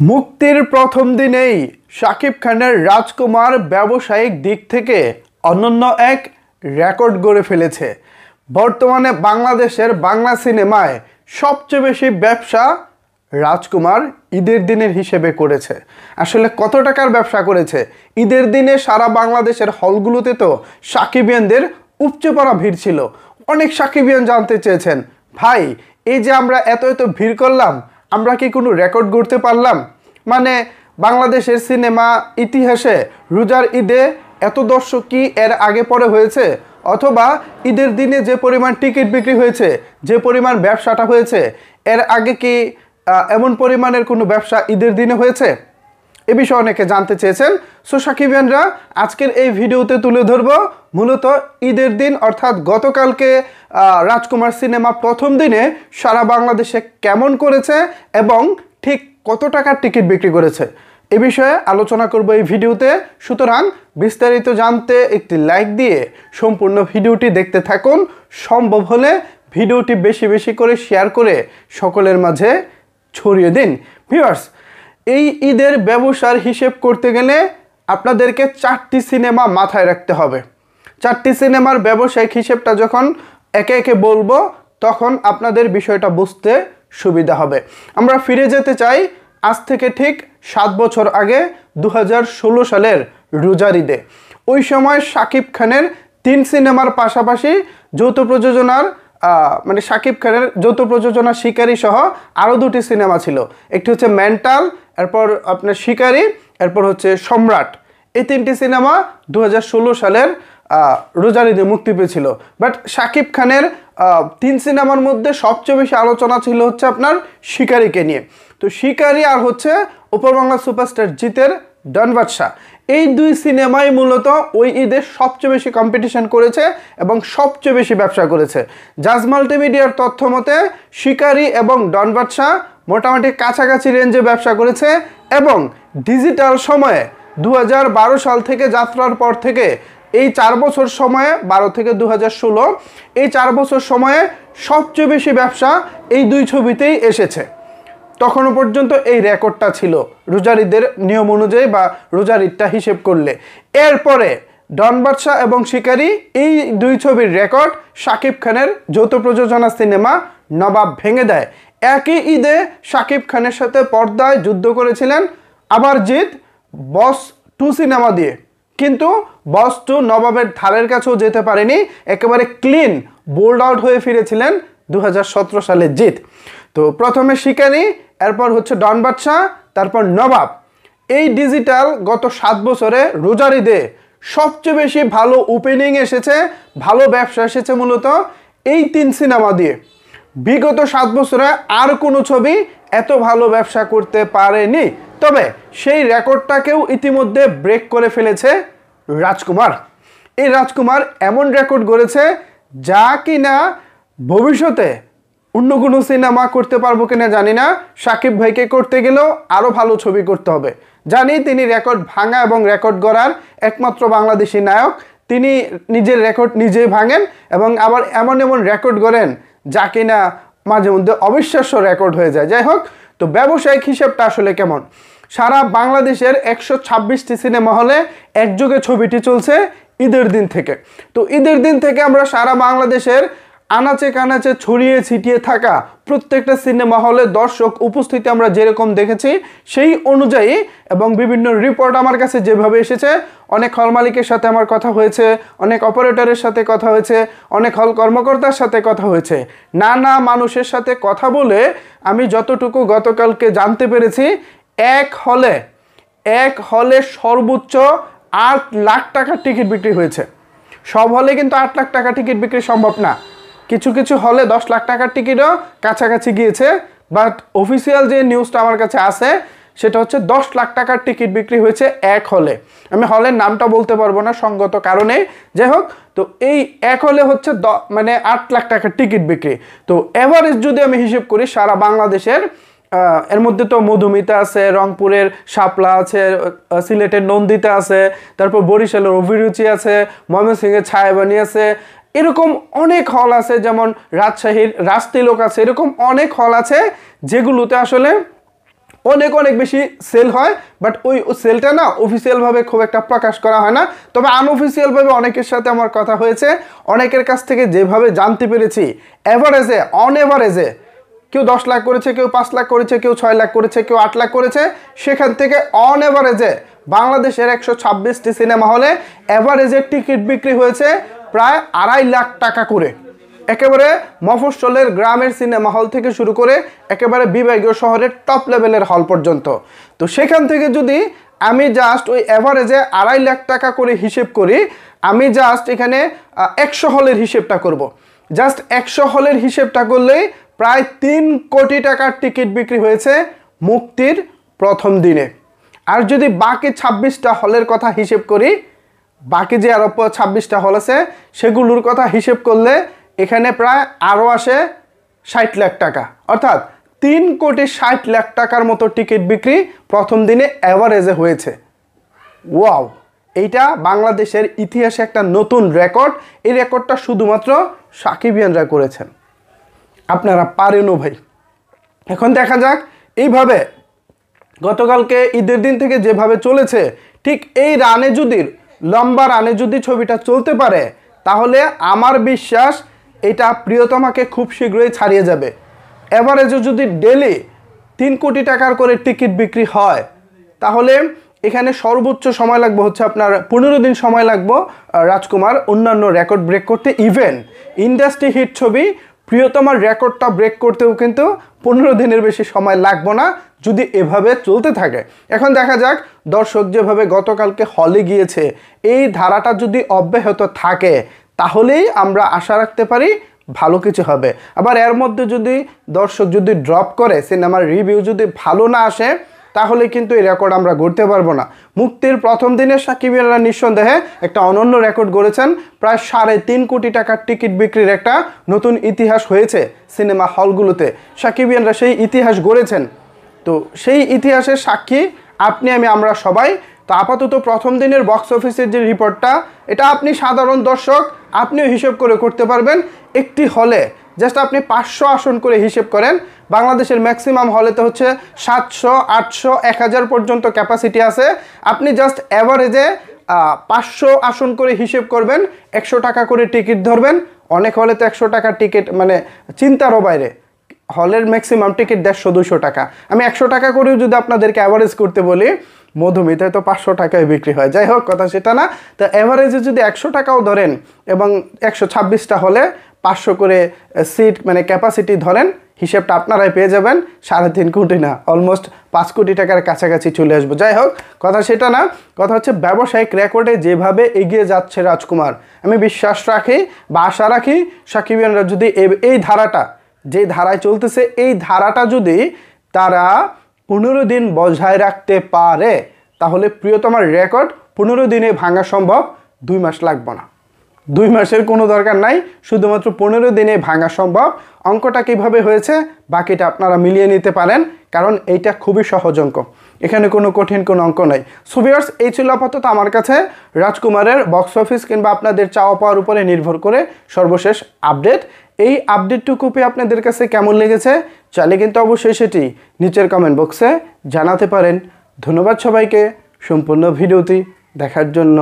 মুক্তির প্রথম দিনেই শাকিব খানের রাজকুমার ব্যবসায়িক দিক থেকে অনন্য এক রেকর্ড গড়ে ফেলেছে। বর্তমানে বাংলাদেশের বাংলা সিনেমায় সবচেয়ে বেশি ব্যবসা রাজকুমার ঈদের দিনের হিসেবে করেছে। আসলে কত টাকার ব্যবসা করেছে? ঈদের দিনে সারা বাংলাদেশের হলগুলোতে তো সাকিবিয়ানদের উপচে পড়া ভিড় ছিল। অনেক সাকিবিয়ান জানতে চেয়েছেন, ভাই এই যে আমরা এত এত ভিড় করলাম, আমরা কি কোনো রেকর্ড গড়তে পারলাম? মানে বাংলাদেশের সিনেমা ইতিহাসে রোজার ঈদে এত দর্শক কি এর আগে পরে হয়েছে? অথবা ঈদের দিনে যে পরিমাণ টিকিট বিক্রি হয়েছে, যে পরিমাণ ব্যবসাটা হয়েছে, এর আগে কি এমন পরিমাণের কোনো ব্যবসা ঈদের দিনে হয়েছে? এ বিষয়ে অনেকে জানতে চেয়েছেন। সো সাকিবিয়ানরা আজকের এই ভিডিওতে তুলে ধরব মূলত ঈদের দিন অর্থাৎ গতকালকে রাজকুমার সিনেমা প্রথম দিনে সারা বাংলাদেশে কেমন করেছে এবং ঠিক কত টাকার টিকিট বিক্রি করেছে, এ বিষয়ে আলোচনা করব এই ভিডিওতে। সুতরাং বিস্তারিত জানতে একটি লাইক দিয়ে সম্পূর্ণ ভিডিওটি দেখতে থাকুন। সম্ভব হলে ভিডিওটি বেশি বেশি করে শেয়ার করে সকলের মাঝে ছড়িয়ে দিন। ভিউয়ার্স, এই ঈদের ব্যবসার হিসেব করতে গেলে আপনাদেরকে 4টি সিনেমা মাথায় রাখতে হবে। 4টি সিনেমার ব্যবসায়িক হিসেবটা যখন একে একে বলবো তখন আপনাদের বিষয়টা বুঝতে সুবিধা হবে। আমরা ফিরে যেতে চাই আজ থেকে ঠিক 7 বছর আগে 2016 সালের রোজার ঈদে। ওই সময় শাকিব খানের 3 সিনেমার পাশাপাশি যৌথ প্রযোজনার শাকিব খানের যৌথ প্রযোজনা শিকারী সহ আরও 2টি সিনেমা ছিল। একটি হচ্ছে মেন্টাল, এরপর আপনার শিকারী, এরপর হচ্ছে সম্রাট। এই 3টি সিনেমা 2016 সালের রোজার ঈদে মুক্তি পেয়েছিল। বাট শাকিব খানের 3 সিনেমার মধ্যে সবচেয়ে বেশি আলোচনা ছিল হচ্ছে আপনার শিকারীকে নিয়ে। তো শিকারী আর হচ্ছে উপর বাংলা সুপারস্টার জিতের ডন বাদশা, এই 2 সিনেমাই মূলত ওই ঈদে সবচেয়ে বেশি কম্পিটিশন করেছে এবং সবচেয়ে বেশি ব্যবসা করেছে। জাজ মাল্টিমিডিয়ার তথ্য মতে শিকারী এবং ডন বাদশা মোটামুটি কাছাকাছি রেঞ্জে ব্যবসা করেছে এবং ডিজিটাল সময়ে 2012 সাল থেকে যাত্রার পর থেকে এই 4 বছর সময়ে 12 থেকে 2016 এই 4 বছর সময়ে সবচেয়ে বেশি ব্যবসা এই 2 ছবিতেই এসেছে। তখনও পর্যন্ত এই রেকর্ডটা ছিল রোজার ঈদের নিয়ম অনুযায়ী বা রোজার ঈদটা হিসেব করলে। এরপরে ডন বাদশা এবং শিকারী এই 2 ছবির রেকর্ড শাকিব খানের যৌথ প্রযোজনা সিনেমা নবাব ভেঙে দেয়। একই ঈদে শাকিব খানের সাথে পর্দায় যুদ্ধ করেছিলেন আবার জিৎ বস 2 সিনেমা দিয়ে, কিন্তু বস 2 নবাবের ধারের কাছেও যেতে পারেনি। একেবারে ক্লিন বোল্ড আউট হয়ে ফিরেছিলেন 2017 সালে জিৎ। তো প্রথমে শিকারী, এরপর হচ্ছে ডন বাদশা, তারপর নবাব। এই ডিজিটাল গত 7 বছরে রোজার ঈদে সবচেয়ে বেশি ভালো ওপেনিং এসেছে, ভালো ব্যবসা এসেছে মূলত এই 3 সিনেমা দিয়ে। বিগত 7 বছরে আর কোনো ছবি এত ভালো ব্যবসা করতে পারেনি। তবে সেই রেকর্ডটাকেও ইতিমধ্যে ব্রেক করে ফেলেছে রাজকুমার। এই রাজকুমার এমন রেকর্ড গড়েছে যা কিনা ভবিষ্যতে অন্য কোনো সিনেমা করতে পারবো কিনা জানি না। শাকিব ভাইকে করতে গেলেও আরও ভালো ছবি করতে হবে। জানি তিনি রেকর্ড ভাঙা এবং রেকর্ড গড়ার একমাত্র বাংলাদেশি নায়ক। তিনি নিজের রেকর্ড নিজেই ভাঙেন এবং আবার এমন এমন রেকর্ড গড়েন যা কিনা মাঝে মধ্যে অবিশ্বাস্য রেকর্ড হয়ে যায়। যাই হোক, তো ব্যবসায়িক হিসেবটা আসলে কেমন? সারা বাংলাদেশের 126টি সিনেমা হলে একযোগে ছবিটি চলছে ঈদের দিন থেকে। তো ঈদের দিন থেকে আমরা সারা বাংলাদেশের আনাচে কানাচে ছড়িয়ে ছিটিয়ে থাকা প্রত্যেকটা সিনেমা হলে দর্শক উপস্থিতি আমরা যেরকম দেখেছি সেই অনুযায়ী এবং বিভিন্ন রিপোর্ট আমার কাছে যেভাবে এসেছে, অনেক হল মালিকের সাথে আমার কথা হয়েছে, অনেক অপারেটরের সাথে কথা হয়েছে, অনেক হল কর্মকর্তার সাথে কথা হয়েছে, নানা মানুষের সাথে কথা বলে আমি যতটুকু গতকালকে জানতে পেরেছি, এক হলে সর্বোচ্চ 8 লাখ টাকার টিকিট বিক্রি হয়েছে। সব হলে কিন্তু 8 লাখ টাকা টিকিট বিক্রি সম্ভব না। কিছু কিছু হলে 10 লাখ টাকার টিকিটও কাছাকাছি গিয়েছে। বাট অফিসিয়াল যে নিউজটা আমার কাছে আছে সেটা হচ্ছে 10 লাখ টাকার টিকিট বিক্রি হয়েছে এক হলে। আমি হলের নামটা বলতে পারবো না সঙ্গত কারণে। যাই হোক, তো এই এক হলে হচ্ছে 8 লাখ টাকার টিকিট বিক্রি। তো এভারেজ যদি আমি হিসেব করি সারা বাংলাদেশের, এর মধ্যে তো মধুমিতা আছে, রংপুরের শাপলা আছে, সিলেটের নন্দিতা আছে, তারপর বরিশালের অভিরুচি আছে, ময়মনসিংহের ছায়াবানি আছে, এরকম অনেক হল আছে, যেমন রাজশাহীর রাজতিলক আছে, এরকম অনেক হল আছে যেগুলোতে আসলে অনেক অনেক বেশি সেল হয়, বাট ওই সেলটা না অফিসিয়ালভাবে খুব একটা প্রকাশ করা হয় না। তবে আনঅফিসিয়ালভাবে অনেকের সাথে আমার কথা হয়েছে, অনেকের কাছ থেকে যেভাবে জানতে পেরেছি, অ্যাভারেজে অন এভারেজে কেউ 10 লাখ করেছে, কেউ 5 লাখ করেছে, কেউ 6 লাখ করেছে, কেউ 8 লাখ করেছে। সেখান থেকে অন এভারেজে বাংলাদেশের 126টি সিনেমা হলে অ্যাভারেজের টিকিট বিক্রি হয়েছে প্রায় 2.5 লাখ টাকা করে। একেবারে মফস্বলের গ্রামের সিনেমা হল থেকে শুরু করে একেবারে বিভাগীয় শহরের টপ লেভেলের হল পর্যন্ত। তো সেখান থেকে যদি আমি জাস্ট ওই অ্যাভারেজে 2.5 লাখ টাকা করে হিসেব করি, আমি জাস্ট এখানে 100 হলের হিসেবটা করব। জাস্ট 100 হলের হিসেবটা করলেই প্রায় 3 কোটি টাকার টিকিট বিক্রি হয়েছে মুক্তির প্রথম দিনে। আর যদি বাকি 26টা হলের কথা হিসেব করি, বাকি যে আরও 26টা হল আছে সেগুলোর কথা হিসেব করলে এখানে প্রায় আরও আসে 60 লাখ টাকা, অর্থাৎ 3 কোটি 60 লাখ টাকার মতো টিকিট বিক্রি প্রথম দিনে অ্যাভারেজে হয়েছে। ওয়াও, এইটা বাংলাদেশের ইতিহাসে একটা নতুন রেকর্ড। এই রেকর্ডটা শুধুমাত্র সাকিবিয়ানরা করেছেন, আপনারা পারেনও ভাই। এখন দেখা যাক এইভাবে গতকালকে ঈদের দিন থেকে যেভাবে চলেছে, ঠিক এই রানে যদি লম্বা রানে যদি ছবিটা চলতে পারে, তাহলে আমার বিশ্বাস এটা প্রিয়তমাকে খুব শীঘ্রই ছাড়িয়ে যাবে। এভারেজে যদি ডেলি 3 কোটি টাকার করে টিকিট বিক্রি হয়, তাহলে এখানে সর্বোচ্চ সময় লাগবে হচ্ছে আপনার 15 দিন সময় লাগবে রাজকুমার অন্যান্য রেকর্ড ব্রেক করতে। ইভেন ইন্ডাস্ট্রি হিট ছবি প্রিয়তমার রেকর্ডটা ব্রেক করতেও কিন্তু 15 দিনের বেশি সময় লাগবে না যদি এভাবে চলতে থাকে। এখন দেখা যাক দর্শক যেভাবে গতকালকে হলে গিয়েছে, এই ধারাটা যদি অব্যাহত থাকে তাহলেই আমরা আশা রাখতে পারি ভালো কিছু হবে। আবার এর মধ্যে যদি দর্শক যদি ড্রপ করে, সিনেমার রিভিউ যদি ভালো না আসে, তাহলে কিন্তু এই রেকর্ড আমরা গড়তে পারবো না। মুক্তির প্রথম দিনে সাকিবিয়ানরা নিঃসন্দেহে একটা অনন্য রেকর্ড গড়েছেন। প্রায় 3.5 কোটি টাকার টিকিট বিক্রির একটা নতুন ইতিহাস হয়েছে সিনেমা হলগুলোতে। সাকিবিয়ানরা সেই ইতিহাস গড়েছেন, তো সেই ইতিহাসের সাক্ষী আপনি আমি আমরা সবাই। তো আপাতত প্রথম দিনের বক্স অফিসের যে রিপোর্টটা, এটা আপনি সাধারণ দর্শক আপনিও হিসেব করে করতে পারবেন। একটি হলে জাস্ট আপনি 500 আসন করে হিসেব করেন, বাংলাদেশের ম্যাক্সিমাম হলেতে হচ্ছে 700, 800, 1000 পর্যন্ত ক্যাপাসিটি আছে। আপনি জাস্ট অ্যাভারেজে 500 আসন করে হিসেব করবেন, 100 টাকা করে টিকিট ধরবেন। অনেক হলে তো 100 টাকার টিকিট মানে চিন্তারও বাইরে, হলের ম্যাক্সিমাম টিকিট 150-200 টাকা। আমি 100 টাকা করেও যদি আপনাদেরকে অ্যাভারেজ করতে বলি, মধুমিতায় তো 500 টাকায় বিক্রি হয়। যাই হোক, কথা সেটা না। তো অ্যাভারেজে যদি 100 টাকাও ধরেন এবং 126টা হলে 500 করে সিট মানে ক্যাপাসিটি ধরেন, হিসেবটা আপনারাই পেয়ে যাবেন। 3.5 কোটি না, অলমোস্ট 5 কোটি টাকার কাছাকাছি চলে আসবো। যাই হোক, কথা সেটা না, কথা হচ্ছে ব্যবসায়িক রেকর্ডে যেভাবে এগিয়ে যাচ্ছে রাজকুমার, আমি বিশ্বাস রাখি বা আশা রাখি সাকিবিয়ানরা যদি এই ধারাটা, যে ধারায় চলতেছে, এই ধারাটা যদি তারা 15 দিন বজায় রাখতে পারে, তাহলে প্রিয়তমার রেকর্ড 15 দিনে ভাঙা সম্ভব। 2 মাস লাগবে না, 2 মাসের কোনো দরকার নাই, শুধুমাত্র 15 দিনে ভাঙা সম্ভব। অঙ্কটা কীভাবে হয়েছে বাকিটা আপনারা মিলিয়ে নিতে পারেন, কারণ এইটা খুবই সহজ অঙ্ক, এখানে কোনো কঠিন কোনো অঙ্ক নাই। সো ভিউয়ার্স, এই ছিল আপাতত আমার কাছে রাজকুমারের বক্স অফিস কিংবা আপনাদের চাওয়া পাওয়ার উপরে নির্ভর করে সর্বশেষ আপডেট। এই আপডেটটুকু পেয়ে আপনাদের কাছে কেমন লেগেছে চাইলে কিন্তু অবশ্যই সেটি নিচের কমেন্ট বক্সে জানাতে পারেন। ধন্যবাদ সবাইকে সম্পূর্ণ ভিডিওটি দেখার জন্য।